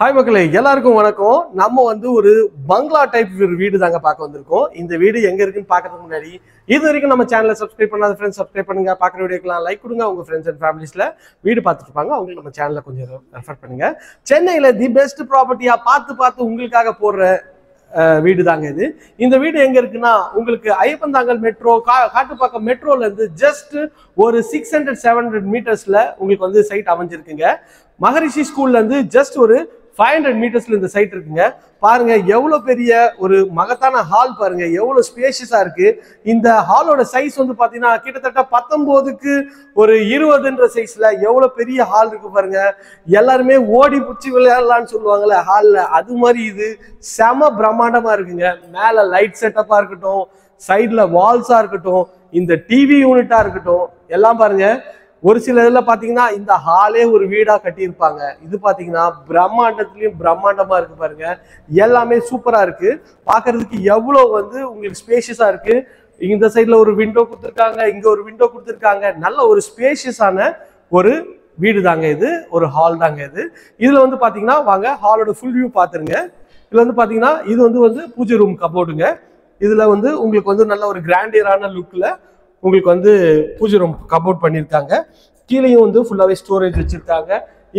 Hi மக்களே, எல்லாருக்கும் வணக்கம். நம்ம வந்து ஒரு பங்களா டைப் வீடு தாங்க பார்க்க வந்திருக்கோம். இந்த வீடு எங்க இருக்குன்னு பார்க்கறதுக்கு முன்னாடி இது வரைக்கும் நம்ம சேனலை சப்ஸ்கிரைப் பண்ணாத ஃப்ரெண்ட்ஸ் சப்ஸ்கிரைப் பண்ணுங்க. பார்க்குற வீடியோக்கெல்லாம் லைக் கொடுங்க. உங்க ஃப்ரெண்ட்ஸ் அண்ட் ஃபேமிலிஸ்ல வீடு பார்த்துட்டு இருப்பாங்க, அவங்களுக்கு நம்ம சேனலை கொஞ்சம் ரெஃபர் பண்ணுங்க. சென்னையில தி பெஸ்ட் ப்ராப்பர்ட்டியா பார்த்து உங்களுக்காக போடுற வீடு தாங்க இது. இந்த வீடு எங்க இருக்குன்னா, உங்களுக்கு ஐயப்பந்தாங்கல் மெட்ரோ காட்டுப்பாக்கம் மெட்ரோல இருந்து ஜஸ்ட் ஒரு 600-700 மீட்டர்ஸ்ல உங்களுக்கு வந்து சைட் அமைஞ்சிருக்குங்க. மகரிஷி ஸ்கூல்ல இருந்து ஜஸ்ட் ஒரு 500 மீட்டர்ஸ்ல இந்த சைட் இருக்குங்க. பாருங்க எவ்வளவு பெரிய ஒரு மகத்தான ஹால், பாருங்க எவ்வளவு ஸ்பேஷியஸா இருக்கு. இந்த ஹாலோட சைஸ் வந்து பாத்தீங்கன்னா கிட்டத்தட்ட 19க்கு ஒரு 20ன்ற சைஸ்ல எவ்வளவு பெரிய ஹால் இருக்கு பாருங்க. எல்லாருமே ஓடி புடிச்சு விளையாடலாம்னு சொல்லுவாங்கல்ல ஹால்ல, அது மாதிரி இது செம பிரம்மாண்டமா இருக்குங்க. மேல லைட் செட்டப்பா இருக்கட்டும், சைட்ல வால்ஸா இருக்கட்டும், இந்த டிவி யூனிட்டா இருக்கட்டும், எல்லாம் பாருங்க. ஒரு சில இதுல பாத்தீங்கன்னா இந்த ஹாலே ஒரு வீடா கட்டியிருப்பாங்க. இது பாத்தீங்கன்னா பிரம்மாண்டத்திலயும் பிரம்மாண்டமா இருக்கு பாருங்க. எல்லாமே சூப்பரா இருக்கு. பாக்குறதுக்கு எவ்வளவு வந்து உங்களுக்கு ஸ்பேஷியஸா இருக்கு. இந்த சைட்ல ஒரு விண்டோ கொடுத்துருக்காங்க, இங்க ஒரு விண்டோ கொடுத்துருக்காங்க. நல்ல ஒரு ஸ்பேஷியஸான ஒரு வீடு தாங்க இது, ஒரு ஹால் தாங்க இது. இதுல வந்து பாத்தீங்கன்னா வாங்க ஹாலோட ஃபுல் வியூ பாத்துருங்க. இதுல வந்து பாத்தீங்கன்னா இது வந்து பூஜை ரூம் கபோர்டுங்க. இதுல வந்து உங்களுக்கு வந்து நல்ல ஒரு கிராண்டியரான லுக்ல உங்களுக்கு வந்து பூஜை ரூம் கபோர்ட் பண்ணியிருக்காங்க. கீழேயும் வந்து ஃபுல்லாவே ஸ்டோரேஜ் வச்சிருக்காங்க.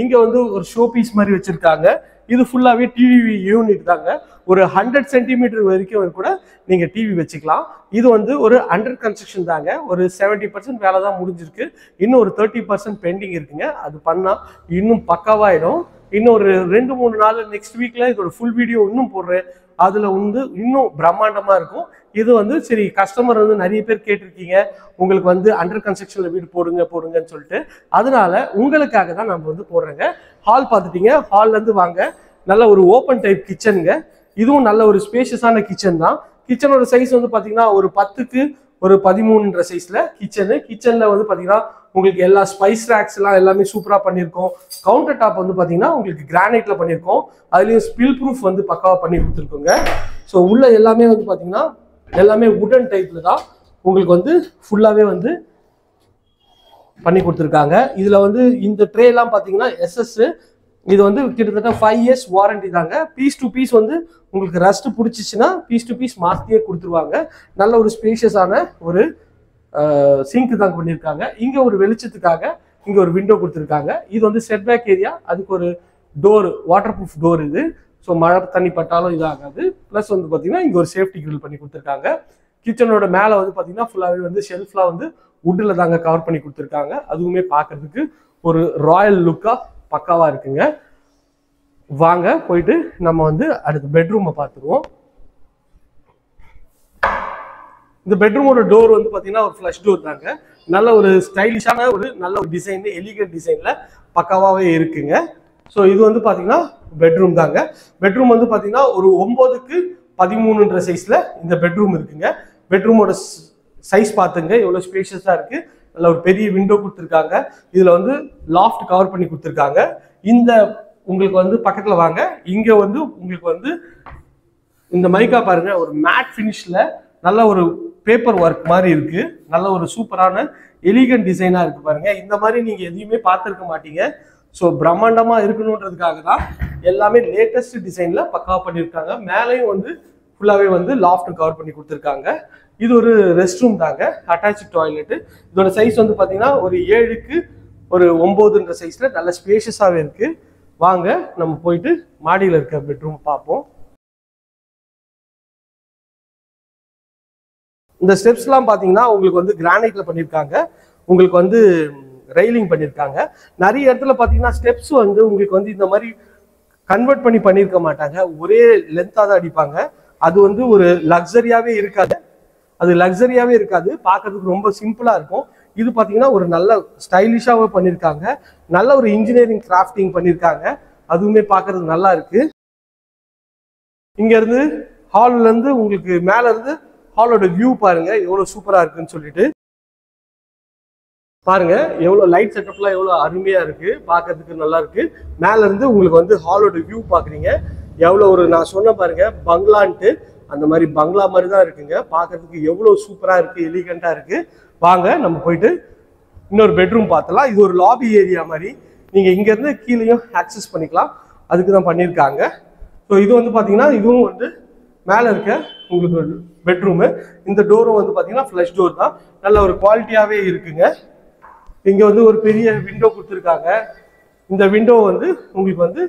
இங்க வந்து ஒரு ஷோ பீஸ் மாதிரி வச்சிருக்காங்க. இது ஃபுல்லாவே டிவி யூனிட் தாங்க. ஒரு 100 சென்டிமீட்டர் வரைக்கும் கூட நீங்க டிவி வச்சுக்கலாம். இது வந்து ஒரு அண்டர் கன்ஸ்ட்ரக்ஷன் தாங்க. ஒரு 70% வேலை தான் முடிஞ்சிருக்கு. இன்னும் ஒரு 30% பெண்டிங் இருக்குங்க. அது பண்ணா இன்னும் பக்காவாயிடும். இன்னும் ஒரு 2-3 நாள் நெக்ஸ்ட் வீக்ல இதோட ஃபுல் வீடியோ இன்னும் போடுறேன். அதுல வந்து இன்னும் பிரம்மாண்டமா இருக்கும். இது வந்து சரி, கஸ்டமர் வந்து நிறைய பேர் கேட்டிருக்கீங்க, உங்களுக்கு வந்து அண்டர் கன்ஸ்ட்ரக்ஷன்ல வீடு போடுங்கன்னு சொல்லிட்டு, அதனால உங்களுக்காக தான் நம்ம வந்து போடுறேங்க. ஹால் பார்த்துட்டீங்க. ஹால்ல இருந்து வாங்க, நல்ல ஒரு ஓப்பன் டைப் கிச்சனுங்க. இதுவும் நல்ல ஒரு ஸ்பேஷியஸான கிச்சன் தான். கிச்சனோட சைஸ் வந்து பாத்தீங்கன்னா ஒரு 10க்கு ஒரு 13ன்ற சைஸ்ல கிச்சன்ல வந்து பாத்தீங்கன்னா உங்களுக்கு எல்லா ஸ்பைஸ் ரேக்ஸ் எல்லாம் எல்லாமே சூப்பரா பண்ணியிருக்கோம். கவுண்டர் டாப் வந்து பாத்தீங்கன்னா உங்களுக்கு கிரானைட்ல பண்ணியிருக்கோம். அதுலயும் ஸ்பில் ப்ரூஃப் வந்து பக்காவா பண்ணி கொடுத்துருக்கோங்க. ஸோ உள்ள எல்லாமே வந்து பாத்தீங்கன்னா எல்லாமே வுடன் டைப்ல தான் உங்களுக்கு வந்து ஃபுல்லாவே வந்து பண்ணி கொடுத்துருக்காங்க. இதுல வந்து இந்த ட்ரே எல்லாம் பாத்தீங்கன்னா SS. இது வந்து கிட்டத்தட்ட 5 இயர்ஸ் வாரண்டி தாங்க. பீஸ் டு பீஸ் வந்து உங்களுக்கு ரஸ்ட் பிடிச்சிச்சுன்னா பீஸ் டு பீஸ் மாத்தியே கொடுத்துருவாங்க. நல்ல ஒரு ஸ்பேஷியஸான ஒரு சிங்க் தான் பண்ணியிருக்காங்க. இங்க ஒரு வெளிச்சத்துக்காக இங்க ஒரு விண்டோ கொடுத்துருக்காங்க. இது வந்து செட் பேக் ஏரியா. அதுக்கு ஒரு டோர், வாட்டர் ப்ரூஃப் டோர் இது. ஸோ மழை தண்ணி பட்டாலும் இதாகாது. ப்ளஸ் வந்து பார்த்தீங்கன்னா இங்கே ஒரு சேஃப்டி கிரில் பண்ணி கொடுத்துருக்காங்க. கிச்சனோட மேலே வந்து பார்த்தீங்கன்னா ஃபுல்லாகவே வந்து ஷெல்ஃப்லாம் வந்து வுட்டில் தாங்க கவர் பண்ணி கொடுத்துருக்காங்க. அதுவுமே பார்க்கறதுக்கு ஒரு ராயல் லுக்காக பக்காவாக இருக்குங்க. வாங்க போயிட்டு நம்ம வந்து அடுத்த பெட்ரூமை பார்த்துருவோம். இந்த பெட்ரூமோட டோர் வந்து பார்த்தீங்கன்னா ஒரு ஃப்ளஷ் டோர் தாங்க. நல்ல ஒரு ஸ்டைலிஷான ஒரு நல்ல ஒரு டிசைன், எலிகன்ட் டிசைன்ல பக்காவாகவே இருக்குங்க. ஸோ இது வந்து பார்த்தீங்கன்னா பெட்ரூம் தாங்க. பெட்ரூம் வந்து பார்த்தீங்கன்னா ஒரு 9க்கு 13ன்ற சைஸ்ல இந்த பெட்ரூம் இருக்குங்க. பெட்ரூமோட சைஸ் பார்த்துங்க எவ்வளோ ஸ்பேஷியஸாக இருக்கு. நல்ல ஒரு பெரிய விண்டோ கொடுத்துருக்காங்க. இதுல வந்து லாஃப்ட் கவர் பண்ணி கொடுத்துருக்காங்க. இந்த உங்களுக்கு வந்து பக்கத்துல வாங்க, இங்க வந்து உங்களுக்கு வந்து இந்த மைக்கா பாருங்க, ஒரு மேட் ஃபினிஷ்ல நல்ல ஒரு பேப்பர் ஒர்க் மாதிரி இருக்கு. நல்ல ஒரு சூப்பரான எலிகன்ட் டிசைனா இருக்கு பாருங்க. இந்த மாதிரி நீங்க எதையுமே பார்த்துருக்க மாட்டீங்க. ஸோ பிரம்மாண்டமா இருக்கணுன்றதுக்காக தான் எல்லாமே லேட்டஸ்ட் டிசைன்ல பக்காவா பண்ணியிருக்காங்க. மேலேயும் வந்து ஃபுல்லாவே வந்து லாஃப்ட் கவர் பண்ணி கொடுத்துருக்காங்க. இது ஒரு ரெஸ்ட் ரூம் தாங்க, அட்டாச்சு டாய்லெட். இதோட சைஸ் வந்து பாத்தீங்கன்னா ஒரு 7க்கு ஒரு 9ன்ற சைஸ்ல நல்ல ஸ்பேஷியஸாவே இருக்கு. வாங்க நம்ம போயிட்டு மாடியில் இருக்க பெட்ரூம் பார்ப்போம். இந்த ஸ்டெப்ஸ்லாம் பாத்தீங்கன்னா உங்களுக்கு வந்து கிரானைட்ல பண்ணியிருக்காங்க. உங்களுக்கு வந்து ரெயிலிங் பண்ணியிருக்காங்க. நிறைய இடத்துல பாத்தீங்கன்னா ஸ்டெப்ஸ் வந்து உங்களுக்கு வந்து இந்த மாதிரி கன்வெர்ட் பண்ணி பண்ணியிருக்க மாட்டாங்க. ஒரே லென்த்தாக தான் அடிப்பாங்க. அது வந்து ஒரு லக்ஸரியாவே இருக்காது. பார்க்கறதுக்கு ரொம்ப சிம்பிளா இருக்கும். இது பாத்தீங்கன்னா ஒரு நல்ல ஸ்டைலிஷாவே பண்ணியிருக்காங்க. நல்ல ஒரு இன்ஜினியரிங் கிராஃப்டிங் பண்ணியிருக்காங்க. அதுவுமே பார்க்கறதுக்கு நல்லா இருக்கு. இங்க இருந்து ஹால்ல இருந்து உங்களுக்கு மேல இருந்து ஹாலோட வியூ பாருங்க எவ்வளவு சூப்பரா இருக்குன்னு சொல்லிட்டு. பாருங்க எவ்வளவு லைட் செட்டப்லாம் எவ்வளவு அருமையா இருக்கு, பார்க்கறதுக்கு நல்லா இருக்கு. மேல இருந்து உங்களுக்கு வந்து ஹாலோட வியூ பாக்குறீங்க. எவ்வளவு ஒரு நான் சொன்ன பாருங்க பங்களான்ட்டு, அந்த மாதிரி பங்களா மாதிரி தான் இருக்குங்க. பார்க்கறதுக்கு எவ்வளவு சூப்பரா இருக்கு, எலிகண்டா இருக்கு. வாங்க நம்ம போயிட்டு இன்னொரு பெட்ரூம் பார்த்தலாம். இது ஒரு லாபி ஏரியா மாதிரி. நீங்க இங்க இருந்து கீழேயும் ஆக்சஸ் பண்ணிக்கலாம். அதுக்கு தான் பண்ணியிருக்காங்க. ஸோ இது வந்து பார்த்தீங்கன்னா இதுவும் வந்து மேலே இருக்க உங்களுக்கு பெட்ரூமு. இந்த டோரும் வந்து பார்த்தீங்கன்னா ஃப்ளஷ் டோர் தான், நல்ல ஒரு குவாலிட்டியாகவே இருக்குங்க. இங்கே வந்து ஒரு பெரிய விண்டோ கொடுத்துருக்காங்க. இந்த விண்டோ வந்து உங்களுக்கு வந்து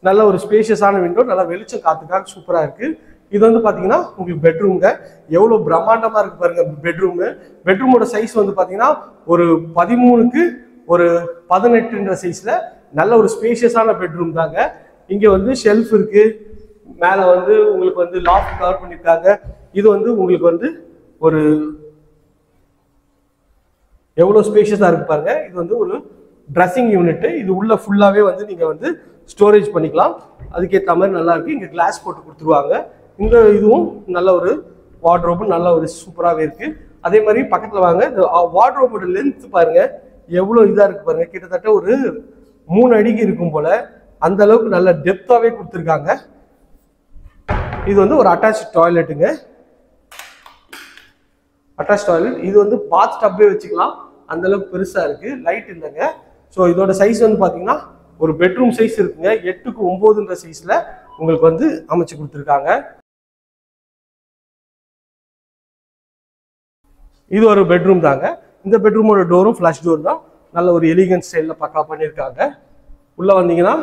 நல்ல ஒரு ஸ்பேஷியஸான விண்டோ, நல்லா வெளிச்சம் காத்துக்காக சூப்பராக இருக்குது. இது வந்து பார்த்தீங்கன்னா உங்களுக்கு பெட்ரூம்ங்க. எவ்வளோ பிரம்மாண்டமாக இருக்கு பாருங்க பெட்ரூமு. பெட்ரூமோட சைஸ் வந்து பார்த்தீங்கன்னா ஒரு 13க்கு ஒரு 18ன்ற சைஸில் நல்ல ஒரு ஸ்பேஷியஸான பெட்ரூம் தாங்க. இங்கே வந்து ஷெல்ஃப் இருக்கு, மேலே வந்து உங்களுக்கு வந்து லாஃப்ட் கவர் பண்ணியிருக்காங்க. இது வந்து உங்களுக்கு வந்து ஒரு எவ்வளோ ஸ்பேஷியஸாக இருக்கு பாருங்க. இது வந்து ஒரு ட்ரெஸ்ஸிங் யூனிட். இது உள்ள ஃபுல்லாகவே வந்து நீங்கள் வந்து ஸ்டோரேஜ் பண்ணிக்கலாம். அதுக்கேற்ற மாதிரி நல்லா இருக்கு. இங்கே கிளாஸ் போட்டு கொடுத்துருவாங்க. இந்த இதுவும் நல்ல ஒரு வார்ட்ரோபு, நல்ல ஒரு சூப்பராகவே இருக்கு. அதே மாதிரி பக்கத்தில் வாங்க, இந்த வார்ட்ரோபோட லென்த் பாருங்க எவ்வளோ இதாக இருக்கு பாருங்க. கிட்டத்தட்ட ஒரு 3 அடிக்கு இருக்கும் போல, அந்த அளவுக்கு நல்ல டெப்த்தாவே கொடுத்துருக்காங்க. இது வந்து ஒரு அட்டாச் டாய்லெட்டுங்க. Attach toilet. இது வந்து பாத் டப்பே வச்சுக்கலாம், அந்த அளவுக்கு பெருசா இருக்கு. லைட் இல்லைங்க. ஸோ இதோட சைஸ் வந்து பார்த்தீங்கன்னா ஒரு பெட்ரூம் சைஸ் இருக்குங்க. 8க்கு 9ன்ற சைஸ்ல உங்களுக்கு வந்து அமைச்சு கொடுத்துருக்காங்க. இது ஒரு பெட்ரூம் தாங்க. இந்த பெட்ரூமோட டோரும் ஃப்ளாஷ் டோர் தான், நல்ல ஒரு எலிகன்ட் ஸ்டைலில் பக்கா பண்ணியிருக்காங்க. உள்ள வந்தீங்கன்னா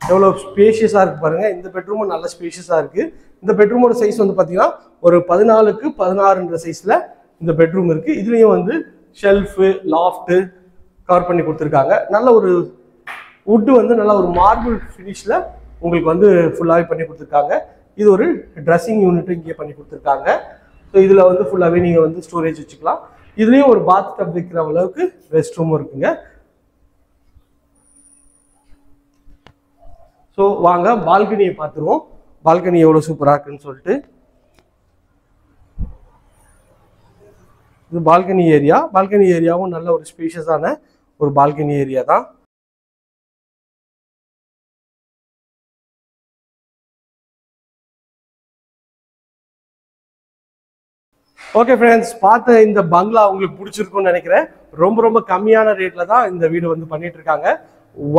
எவ்வளோ ஸ்பேஷியஸாக இருக்கு பாருங்க. இந்த பெட்ரூமும் நல்ல ஸ்பேஷியஸாக இருக்கு. இந்த பெட்ரூமோட சைஸ் வந்து பார்த்தீங்கன்னா ஒரு 14க்கு 16ன்ற சைஸ்ல இந்த பெட்ரூம் இருக்கு. இதுலேயும் வந்து ஷெல்ஃபு லாஃப்ட்டு கவர் பண்ணி கொடுத்துருக்காங்க. நல்ல ஒரு வுட்டு வந்து நல்ல ஒரு மார்பிள் ஃபினிஷில் உங்களுக்கு வந்து ஃபுல்லாகவே பண்ணி கொடுத்துருக்காங்க. இது ஒரு ட்ரெஸ்ஸிங் யூனிட் இங்கே பண்ணி கொடுத்துருக்காங்க. ஸோ இதில் வந்து ஃபுல்லாகவே நீங்கள் வந்து ஸ்டோரேஜ் வச்சுக்கலாம். இதுலேயும் ஒரு பாத் டப் வைக்கிற அளவுக்கு ரெஸ்ட் ரூமும் இருக்குங்க. ஸோ வாங்க பால்கனியை பார்த்துருவோம். பால்கனி எவ்வளோ சூப்பராக இருக்குன்னு சொல்லிட்டு. இது பால்கனி ஏரியா. பால்கனி ஏரியாவும் நல்ல ஒரு ஸ்பேஷியஸான ஒரு பால்கனி ஏரியா தான். ஓகே ஃப்ரெண்ட்ஸ், பார்த்த இந்த பங்களா உங்களுக்கு பிடிச்சிருக்கும்னு நினைக்கிறேன். ரொம்ப ரொம்ப கம்மியான ரேட்ல தான் இந்த வீடு வந்து பண்ணிட்டு இருக்காங்க.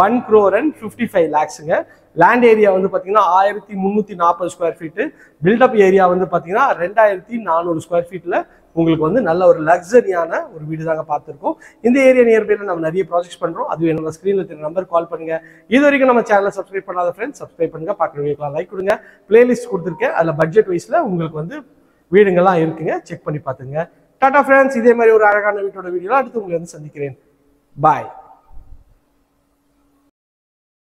1,55 lakhsங்க. லேண்ட் ஏரியா வந்து பார்த்தீங்கன்னா 1340 ஸ்கொயர் ஃபீட்டு. பில்டப் ஏரியா வந்து பார்த்தீங்கன்னா 2400 ஸ்கொயர் ஃபீட்டில் உங்களுக்கு வந்து நல்ல ஒரு லக்ஸரியான ஒரு வீடு தாங்க பார்த்துருக்கோம். இந்த ஏரியா நியர்பைல நம்ம நிறைய ப்ராஜெக்ட்ஸ் பண்ணுறோம். அது என்னோட ஸ்க்ரீனில் தெரிய நம்பர் கால் பண்ணுங்க. இது வரைக்கும் நம்ம சேனலை சப்ஸ்கிரைப் பண்ணாத ஃப்ரெண்ட்ஸ் சப்ஸ்கிரைப் பண்ணுங்க. பார்க்குற வீடியோக்கெலாம் லைக் கொடுங்க. பிளேலிஸ்ட் கொடுத்துருக்கேன், அதில் பட்ஜெட் வைஸில் உங்களுக்கு வந்து வீடுங்கள்லாம் இருக்குங்க, செக் பண்ணி பார்த்துங்க. டாடா ஃப்ரெண்ட்ஸ், இதே மாதிரி ஒரு அழகான வீட்டோட வீடியோலாம் அடுத்து உங்களை வந்து சந்திக்கிறேன். பாய்.